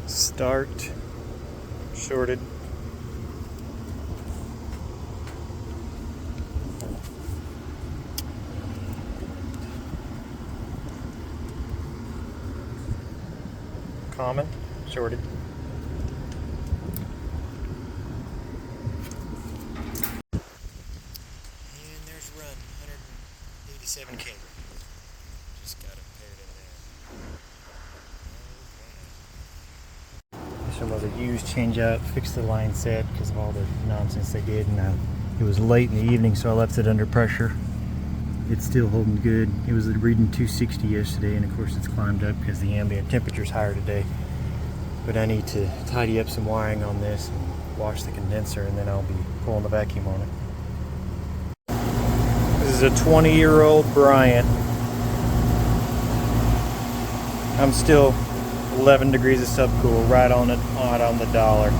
Start. Shorted. Common. Shorted. And there's run, 187K. Just got it paired in there. Okay. This one was a used changeout, fixed the line set because of all the nonsense they did, and it was late in the evening, so I left it under pressure. It's still holding good. It was reading 260 yesterday, and of course it's climbed up because the ambient temperature is higher today. But I need to tidy up some wiring on this and wash the condenser, and then I'll be pulling the vacuum on it. This is a 20-year-old Bryant. I'm still 11 degrees of subcool, right on it, on the dollar.